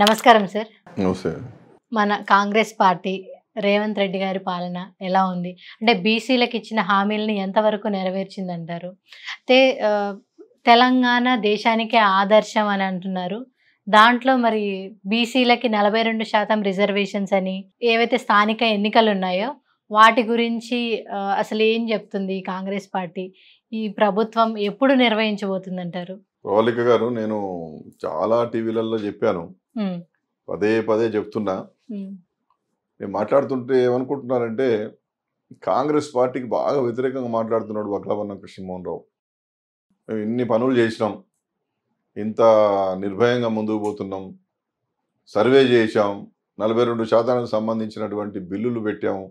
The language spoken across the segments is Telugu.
నమస్కారం సార్. నమస్తే. మన కాంగ్రెస్ పార్టీ రేవంత్ రెడ్డి గారి పాలన ఎలా ఉంది? అంటే బీసీలకు ఇచ్చిన హామీలని ఎంతవరకు నెరవేర్చిందంటారు? అయితే తెలంగాణ దేశానికే ఆదర్శం అని అంటున్నారు. దాంట్లో మరి బీసీలకి 42% రిజర్వేషన్స్ అని ఏవైతే స్థానిక ఎన్నికలున్నాయో వాటి గురించి అసలు ఏం చెప్తుంది కాంగ్రెస్ పార్టీ? ఈ ప్రభుత్వం ఎప్పుడు నిర్వహించబోతుందంటారు? ప్రవళిక గారు, నేను చాలా టీవీలలో చెప్పాను, హ్మ్. పదే పదే చెప్తున్నా. హ్మ్. నేను మాట్లాడుతుంటే ఏమనుకుంటున్నారంటే కాంగ్రెస్ పార్టీకి బాగా వ్యతిరేకంగా మాట్లాడుతున్నాడు వక్లవన్న కృష్ణమోహన్ రావు. మేము ఇన్ని పనులు చేసినాం, ఇంత నిర్భయంగా ముందుకు పోతున్నాం, సర్వే చేశాం, 42% సంబంధించినటువంటి బిల్లులు పెట్టాము,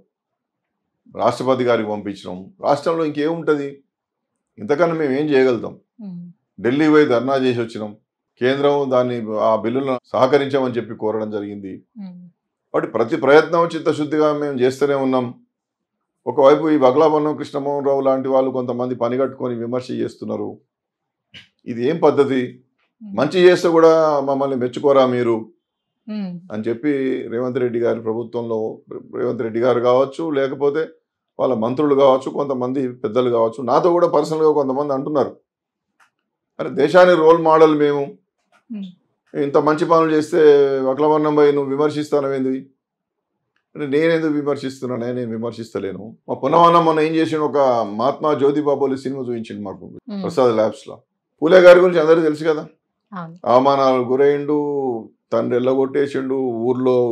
రాష్ట్రపతి గారికి పంపించినాం. రాష్ట్రంలో ఇంకేముంటుంది? ఇంతకన్నా మేము ఏం చేయగలుగుతాం? హ్మ్. ఢిల్లీ పోయి ధర్నా చేసి వచ్చినాం. కేంద్రం దాన్ని ఆ బిల్లులను సహకరించామని చెప్పి కోరడం జరిగింది. హ్మ్. వాటి ప్రతి ప్రయత్నం చిత్తశుద్ధిగా మేము చేస్తూనే ఉన్నాం. ఒకవైపు ఈ వగ్లాపన్నం కృష్ణమోహన్ రావు లాంటి వాళ్ళు కొంతమంది పని కట్టుకొని విమర్శ చేస్తున్నారు. ఇది ఏం పద్ధతి? మంచి చేస్తే కూడా మమ్మల్ని మెచ్చుకోరా మీరు హ్మ్. అని చెప్పి రేవంత్ రెడ్డి గారి ప్రభుత్వంలో రేవంత్ రెడ్డి గారు కావచ్చు, లేకపోతే వాళ్ళ మంత్రులు కావచ్చు, కొంతమంది పెద్దలు కావచ్చు, నాతో కూడా పర్సనల్గా కొంతమంది అంటున్నారు, అరే దేశానికి రోల్ మోడల్ మేము, హ్మ్. ఇంత మంచి పనులు చేస్తే వక్లవర్ణం పోయి నువ్వు విమర్శిస్తానవేంది అంటే నేనెందుకు విమర్శిస్తున్నానే? నేను విమర్శిస్తలేను. మా పునవన్న మొన్న ఏం చేసిండు, ఒక మహాత్మా జ్యోతిబాబులి సినిమా చూపించిండు మాకు హ్మ్. ప్రసాద్ ల్యాబ్స్లో. పూలే గారి గురించి అందరికీ తెలుసు కదా, అవును. అవమానాలు గురైండు, తండ్రి ఎల్లగొట్టేసిండు,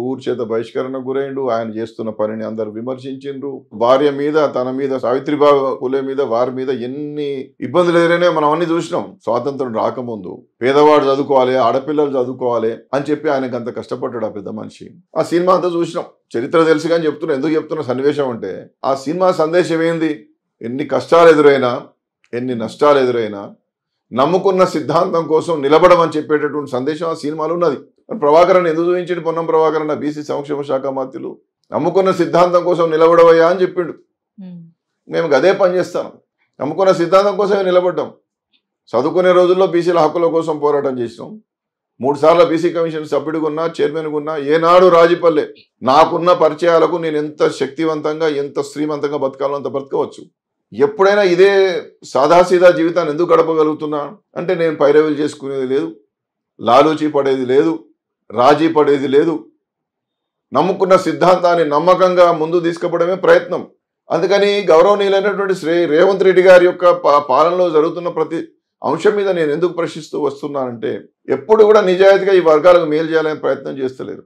ఊరు చేత బహిష్కరణ గురైండు, ఆయన చేస్తున్న పనిని అందరు విమర్శించిండ్రు. భార్య మీద, తన మీద, సావిత్రిబాయి పూలే మీద, వారి మీద ఎన్ని ఇబ్బందులు ఎదురైనా మనం అన్ని చూసినాం. స్వాతంత్రం రాకముందు పేదవాడు చదువుకోవాలి, ఆడపిల్లలు చదువుకోవాలి అని చెప్పి ఆయనకు అంత కష్టపడ్డాడు ఆ పెద్ద మనిషి. ఆ సినిమా అంతా చూసినాం. చరిత్ర తెలుసు కానీ చెప్తున్నా, ఎందుకు చెప్తున్న సన్నివేశం అంటే ఆ సినిమా సందేశం ఏంది? ఎన్ని కష్టాలు ఎదురైనా, ఎన్ని నష్టాలు ఎదురైనా నమ్ముకున్న సిద్ధాంతం కోసం నిలబడమని చెప్పేటటువంటి సందేశం ఆ సినిమాలో ఉన్నది. ప్రభాకరన్ ఎందుకు చూపించిండు? పొన్నం ప్రభాకరన్ బీసీ సంక్షేమ శాఖ మంత్రులు నమ్ముకున్న సిద్ధాంతం కోసం నిలబడవయ్యా అని చెప్పిండు. మేము అదే పని చేస్తాం, నమ్ముకున్న సిద్ధాంతం కోసమే నిలబడ్డాం. చదువుకునే రోజుల్లో బీసీల హక్కుల కోసం పోరాటం చేసినాం. 3 సార్లు బీసీ కమిషన్ సభ్యుడిగా ఉన్నా, చైర్మన్గా ఉన్నా. ఏనాడు రాజీపల్లె. నాకున్న పరిచయాలకు నేను ఎంత శక్తివంతంగా, ఎంత శ్రీమంతంగా బతకాలో అంత బతకవచ్చు. ఎప్పుడైనా ఇదే సాదాసీదా జీవితాన్ని ఎందుకు గడపగలుగుతున్నా అంటే నేను పైరవీలు చేసుకునేది లేదు, లాలూచీ పడేది లేదు, రాజీ పడేది లేదు. నమ్ముకున్న సిద్ధాంతాన్ని నమ్మకంగా ముందు తీసుకుపోవడమే ప్రయత్నం. అందుకని గౌరవనీయులైనటువంటి రేవంత్ రెడ్డి గారి యొక్క పాలనలో జరుగుతున్న ప్రతి అంశం మీద నేను ఎందుకు ప్రశ్నిస్తూ వస్తున్నానంటే ఎప్పుడు కూడా నిజాయితీగా ఈ వర్గాలకు మేలు చేయాలనే ప్రయత్నం చేస్తలేరు.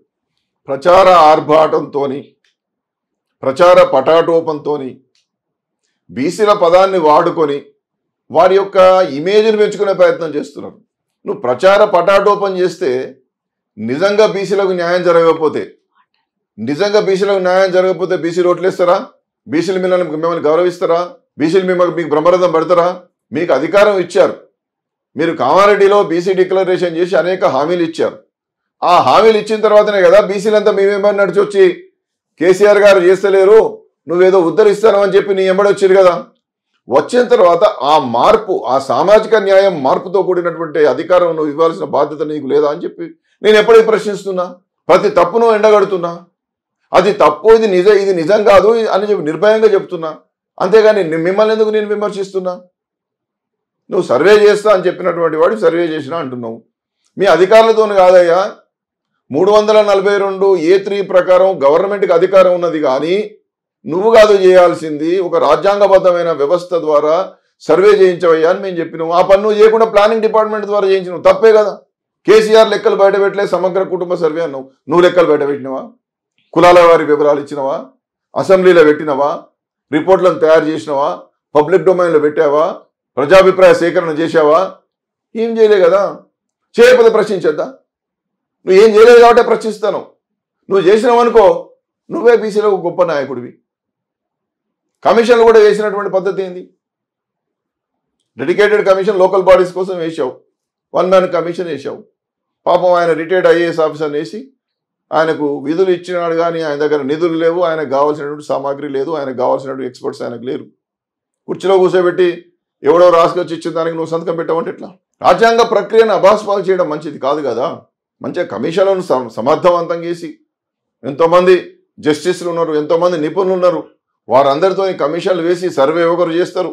ప్రచార ఆర్భాటంతో, ప్రచార పటాటోపంతో బీసీల పదాన్ని వాడుకొని వారి యొక్క ఇమేజ్ని పెంచుకునే ప్రయత్నం చేస్తున్నారు. నువ్వు ప్రచార పటాటోపం చేస్తే నిజంగా బీసీలకు న్యాయం జరగకపోతే, బీసీలు ఓట్లేస్తారా? బీసీలు మిమ్మల్ని గౌరవిస్తారా? బీసీలు మీకు బ్రహ్మరథం పడతారా? మీకు అధికారం ఇచ్చారు. మీరు కామారెడ్డిలో బీసీ డిక్లరేషన్ చేసి అనేక హామీలు ఇచ్చారు. ఆ హామీలు ఇచ్చిన తర్వాతనే కదా బీసీలంతా మేమేమని నడిచి వచ్చి కేసీఆర్ గారు చేస్తలేరు, నువ్వేదో ఉద్ధరిస్తాను అని చెప్పి నీ ఎంబడి వచ్చారు కదా. వచ్చిన తర్వాత ఆ మార్పు, ఆ సామాజిక న్యాయం మార్పుతో కూడినటువంటి అధికారం నువ్వు ఇవ్వాల్సిన బాధ్యత నీకు లేదా అని చెప్పి నేను ఎప్పటికీ ప్రశ్నిస్తున్నా. ప్రతి తప్పును ఎండగడుతున్నా. అది తప్పు, ఇది నిజం కాదు అని చెప్పి నిర్భయంగా చెప్తున్నా. అంతేగాని మిమ్మల్ని ఎందుకు నేను విమర్శిస్తున్నా? నువ్వు సర్వే చేస్తా అని చెప్పినటువంటి వాడు సర్వే చేసినా అంటున్నావు. మీ అధికారులతో కాదయ్యా. 342 A3 ప్రకారం గవర్నమెంట్కి అధికారం ఉన్నది, కానీ నువ్వు కాదు చేయాల్సింది. ఒక రాజ్యాంగబద్ధమైన వ్యవస్థ ద్వారా సర్వే చేయించవయ్యా అని మేము చెప్పినాము. ఆ పని నువ్వు చేయకుండా ప్లానింగ్ డిపార్ట్మెంట్ ద్వారా చేయించినావు. తప్పే కదా. కేసీఆర్ లెక్కలు బయట పెట్టలే, సమగ్ర కుటుంబ సర్వే అన్నావు. నువ్వు లెక్కలు బయట పెట్టినవా? కులాల వారి వివరాలు ఇచ్చినవా? అసెంబ్లీలో పెట్టినవా? రిపోర్ట్లను తయారు చేసినవా? పబ్లిక్ డొమైన్లో పెట్టావా? ప్రజాభిప్రాయ సేకరణ చేసావా? ఏం చేయలే కదా. చేయకపోతే ప్రశ్నించద్దా? నువ్వు ఏం చేయలేదు కాబట్టి ప్రశ్నిస్తాను. నువ్వు చేసినావు అనుకో, నువ్వే బీసీలో గొప్ప నాయకుడివి. కమిషన్లు కూడా వేసినటువంటి పద్ధతి ఏంది? డెడికేటెడ్ కమిషన్ లోకల్ బాడీస్ కోసం వేసావు, 1 మ్యాన్ కమిషన్ వేసావు. పాపం ఆయన రిటైర్డ్ ఐఏఎస్ ఆఫీసర్ని వేసి ఆయనకు విధులు ఇచ్చినాడు, కానీ ఆయన దగ్గర నిధులు లేవు, ఆయనకు కావాల్సినటువంటి సామాగ్రి లేదు, ఆయనకు కావాల్సినటువంటి ఎక్స్పర్ట్స్ ఆయనకు లేరు. కుర్చీలో కూర్చోబెట్టి ఎవడో రాసుకొచ్చి ఇచ్చిన దానికి నువ్వు సంతకం పెట్టావంటే ఎట్లా? రాజ్యాంగ ప్రక్రియను అభాస్పాలు చేయడం మంచిది కాదు కదా. మంచిగా కమిషన్లను సమర్థవంతం చేసి ఎంతోమంది జస్టిస్లు ఉన్నారు, ఎంతోమంది నిపుణులు ఉన్నారు, వారందరితో కమిషన్లు వేసి సర్వే ఒకరు చేస్తారు,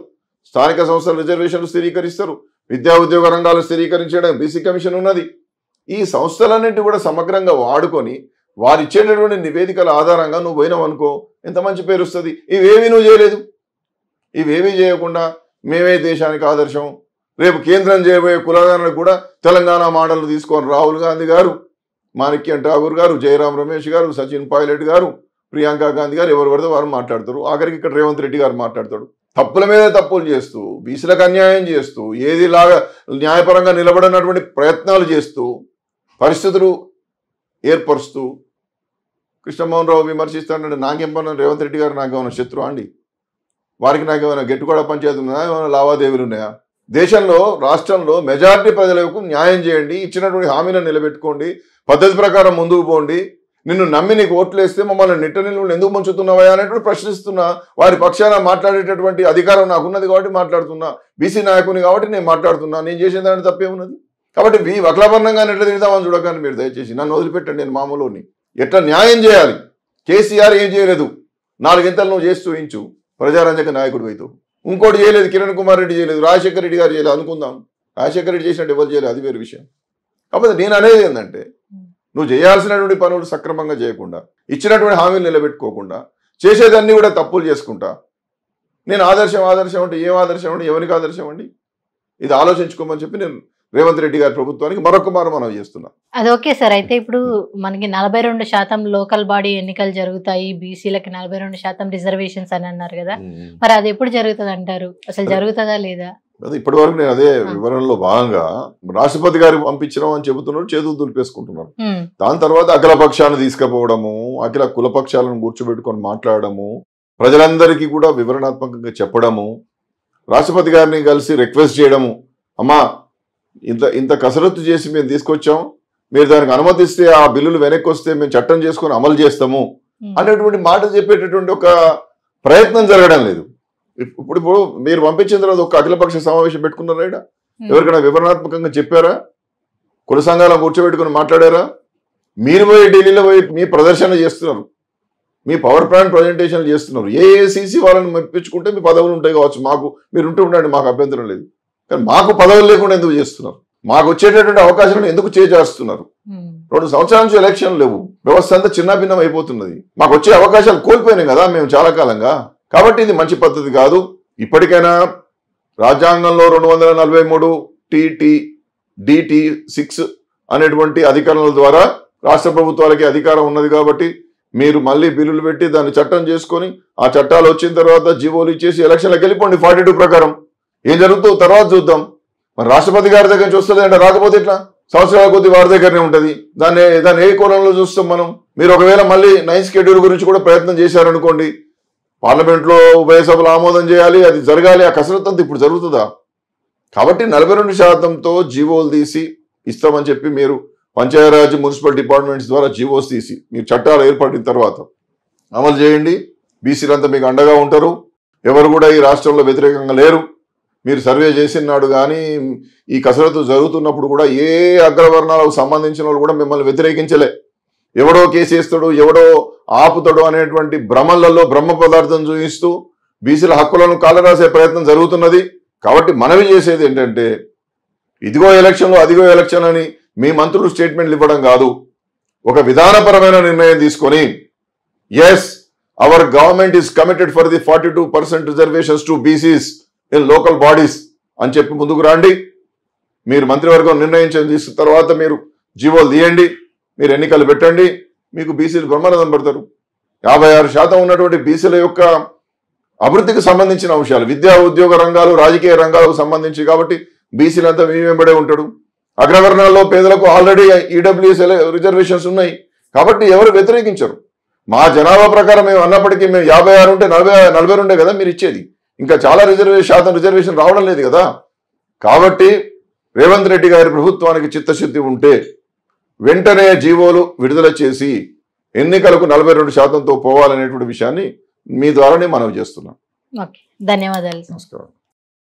స్థానిక సంస్థల రిజర్వేషన్లు స్థిరీకరిస్తారు, విద్యా ఉద్యోగ రంగాలు స్థిరీకరించడం బీసీ కమిషన్ ఉన్నది. ఈ సంస్థలన్నింటి కూడా సమగ్రంగా వాడుకొని వారు ఇచ్చేటటువంటి నివేదికల ఆధారంగా నువ్వు పోయినావు అనుకో, ఎంత మంచి పేరు వస్తుంది. ఇవేమీ నువ్వు చేయలేదు. ఇవేమీ చేయకుండా మేమే దేశానికి ఆదర్శం, రేపు కేంద్రం చేయబోయే కులగణనకు కూడా తెలంగాణ మోడల్ తీసుకొని రాహుల్ గాంధీ గారు, మాణిక్యం ఠాగూర్ గారు, జయరాం రమేష్ గారు, సచిన్ పైలట్ గారు, ప్రియాంక గాంధీ గారు, ఎవరు పడితే వారు మాట్లాడతారు. ఆఖరికి ఇక్కడ రేవంత్ రెడ్డి గారు మాట్లాడతాడు. తప్పుల మీద తప్పులు చేస్తూ, బీసీలకు అన్యాయం చేస్తూ, ఏదిలాగా న్యాయపరంగా నిలబడినటువంటి ప్రయత్నాలు చేస్తూ, పరిస్థితులు ఏర్పరుస్తూ కృష్ణమోహన్ రావు విమర్శిస్తానంటే నాకేం పని? రేవంత్ రెడ్డి గారు నాకేమైనా శత్రువా అండి? వారికి నాకేమైనా గెట్టుకోడ పంచాయతీ ఉన్నాయా? ఏమైనా లావాదేవీలు ఉన్నాయా? దేశంలో రాష్ట్రంలో మెజారిటీ ప్రజలకు న్యాయం చేయండి, ఇచ్చినటువంటి హామీలను నిలబెట్టుకోండి, పద్ధతి ప్రకారం ముందుకు పోండి. నిన్ను నమ్మి నీకు ఓట్లు వేస్తే మమ్మల్ని నిట్ట నిలువలు ఎందుకు ముంచుతున్నావా అనేటువంటి ప్రశ్నిస్తున్నా. వారి పక్షాన మాట్లాడేటటువంటి అధికారం నాకున్నది కాబట్టి మాట్లాడుతున్నా. బీసీ నాయకుని కాబట్టి నేను మాట్లాడుతున్నా. నేను చేసిన దాన్ని తప్పేమున్నది? కాబట్టి వక్లవర్ణంగా ఎట్లా తిడతామని చూడగానే మీరు దయచేసి నన్ను వదిలిపెట్టండి. నేను మామూలుని ఎట్లా న్యాయం చేయాలి? కేసీఆర్ ఏం చేయలేదు, 4 ఇంతలు నువ్వు చేసి చూయించు, ప్రజారంజక నాయకుడు అవుతావు. ఇంకోటి చేయలేదు, కిరణ్ కుమార్ రెడ్డి చేయలేదు, రాజశేఖర రెడ్డి గారు చేయలేదు అనుకుందాం. రాజశేఖర రెడ్డి చేసినట్టు ఎవరు చేయలేదు, అది వేరు విషయం. కాబట్టి నేను అనేది ఏంటంటే, నువ్వు చేయాల్సినటువంటి పనులు సక్రమంగా చేయకుండా, ఇచ్చినటువంటి హామీలు నిలబెట్టుకోకుండా, చేసేదాన్ని కూడా తప్పులు చేసుకుంటా, నేను ఆదర్శం అంటే ఏం ఆదర్శం అండి? ఎవరికి ఆదర్శం అండి? ఇది ఆలోచించుకోమని చెప్పి నేను రేవంత్ రెడ్డి గారి ప్రభుత్వానికి మరొక మనం చేస్తున్నా. అది ఓకే సార్. అయితే ఇప్పుడు మనకి 42% లోకల్ బాడీ ఎన్నికలు జరుగుతాయి, బీసీలకి 42% రిజర్వేషన్స్ అని అన్నారు కదా, మరి అది ఎప్పుడు జరుగుతుంది అంటారు? అసలు జరుగుతుందా లేదా? అదే ఇప్పటి వరకు నేను అదే వివరణలో భాగంగా రాష్ట్రపతి గారు పంపించడం అని చెబుతున్నారు, చేతులు దులిపేసుకుంటున్నారు. దాని తర్వాత అఖిల పక్షాలను తీసుకుపోవడము, అఖిల కులపక్షాలను కూర్చోబెట్టుకొని మాట్లాడము, ప్రజలందరికీ కూడా వివరణాత్మకంగా చెప్పడము, రాష్ట్రపతి గారిని కలిసి రిక్వెస్ట్ చేయడము, అమ్మా ఇంత కసరత్తు చేసి మేము తీసుకొచ్చాం, మీరు దానికి అనుమతిస్తే ఆ బిల్లులు వెనక్కి వస్తే మేము చట్టం చేసుకొని అమలు చేస్తాము అనేటువంటి మాట చెప్పేటటువంటి ఒక ప్రయత్నం జరగడం లేదు. ఇప్పుడు మీరు పంపించిన తర్వాత ఒక అఖిలపక్ష సమావేశం పెట్టుకున్నారా? ఇక్కడ ఎవరికైనా వివరణాత్మకంగా చెప్పారా? కుల సంఘాలను కూర్చోబెట్టుకుని మాట్లాడారా? మీరు పోయి ఢిల్లీలో పోయి మీ ప్రదర్శన చేస్తున్నారు, మీ పవర్ పాయింట్ ప్రజెంటేషన్లు చేస్తున్నారు. ఏఐసిసి వాళ్ళని మెప్పించుకుంటే మీ పదవులు ఉంటాయి కావచ్చు, మాకు మీరు ఉంటూ ఉండండి, మాకు అభ్యంతరం లేదు. కానీ మాకు పదవులు లేకుండా ఎందుకు చేస్తున్నారు? మాకు వచ్చేటటువంటి అవకాశాలను ఎందుకు చేస్తున్నారు? 2 సంవత్సరాల నుంచి ఎలక్షన్ లేవు, వ్యవస్థ అంతా చిన్నభిన్నం అయిపోతున్నది. మాకు వచ్చే అవకాశాలు కోల్పోయినాయి కదా మేము చాలా కాలంగా. కాబట్టి ఇది మంచి పద్ధతి కాదు. ఇప్పటికైనా రాజ్యాంగంలో 243 DT6 అనేటువంటి అధికారాల ద్వారా రాష్ట్ర ప్రభుత్వాలకి అధికారం ఉన్నది. కాబట్టి మీరు మళ్ళీ బిల్లులు పెట్టి దాన్ని చట్టం చేసుకొని, ఆ చట్టాలు వచ్చిన తర్వాత జీవోలు ఇచ్చేసి ఎలక్షన్లకు వెళ్ళిపోండి. 42 ప్రకారం ఏం జరుగుతుందో తర్వాత చూద్దాం. మరి రాష్ట్రపతి గారి దగ్గర నుంచి వస్తుంది అంటే రాకపోతే ఎట్లా? సంవత్సరాల కొద్ది వారి దగ్గరనే ఉంటుంది. దాన్ని ఏ కోణంలో చూస్తాం మనం? మీరు ఒకవేళ మళ్ళీ 9th షెడ్యూల్ గురించి కూడా ప్రయత్నం చేశారనుకోండి, పార్లమెంట్లో ఉభయ సభలు ఆమోదం చేయాలి, అది జరగాలి. ఆ కసరత్తు అంతా ఇప్పుడు జరుగుతుందా? కాబట్టి 42%తో జీవోలు తీసి ఇస్తామని చెప్పి మీరు పంచాయరాజ్ మున్సిపల్ డిపార్ట్మెంట్స్ ద్వారా జీవోస్ తీసి మీరు చట్టాలు ఏర్పడిన తర్వాత అమలు చేయండి. బీసీలంతా మీకు అండగా ఉంటారు. ఎవరు కూడా ఈ రాష్ట్రంలో వ్యతిరేకంగా లేరు. మీరు సర్వే చేసినాడు కానీ ఈ కసరత్తు జరుగుతున్నప్పుడు కూడా ఏ అగ్రవర్ణాలకు సంబంధించిన వాళ్ళు కూడా మిమ్మల్ని వ్యతిరేకించలే. ఎవడో కేసేస్తాడు, ఎవడో ఆపుతాడు అనేటువంటి భ్రమలలో బ్రహ్మ పదార్థం చూపిస్తూ బీసీల హక్కులను కాలరాసే ప్రయత్నం జరుగుతున్నది. కాబట్టి మనవి చేసేది ఏంటంటే, ఇదిగో ఎలక్షన్లు అదిగో ఎలక్షన్ అని మీ మంత్రులు స్టేట్మెంట్లు ఇవ్వడం కాదు. ఒక విధానపరమైన నిర్ణయం తీసుకొని, yes our government is committed for the 42% reservations to BCs in local bodies అని చెప్పి ముందుకు రండి. మీరు మంత్రివర్గం నిర్ణయించిన తీసుకున్న తర్వాత మీరు జీవోలు తీయండి, మీరు ఎన్నికలు పెట్టండి, మీకు బీసీలు బ్రహ్మానందం పడతారు. 56% ఉన్నటువంటి బీసీల యొక్క అభివృద్ధికి సంబంధించిన అంశాలు, విద్యా ఉద్యోగ రంగాలు, రాజకీయ రంగాలకు సంబంధించి. కాబట్టి బీసీలంతా మీ వెంబడే ఉంటాడు. అగ్రవర్ణాల్లో పేదలకు ఆల్రెడీ ఈడబ్ల్యూఎస్ రిజర్వేషన్స్ ఉన్నాయి. కాబట్టి ఎవరు వ్యతిరేకించరు. మా జనాభా ప్రకారం మేము అన్నప్పటికీ మేము 56 ఉంటే 42 కదా మీరు ఇచ్చేది. ఇంకా చాలా రిజర్వేషన్ రావడం లేదు కదా. కాబట్టి రేవంత్ రెడ్డి గారి ప్రభుత్వానికి చిత్తశుద్ధి ఉంటే వెంటనే జీవోలు విడుదల చేసి ఎన్నికలకు 42%తో పోవాలనేటువంటి విషయాన్ని మీ ద్వారానే మనవి చేస్తున్నాం. ధన్యవాదాలు. నమస్కారం.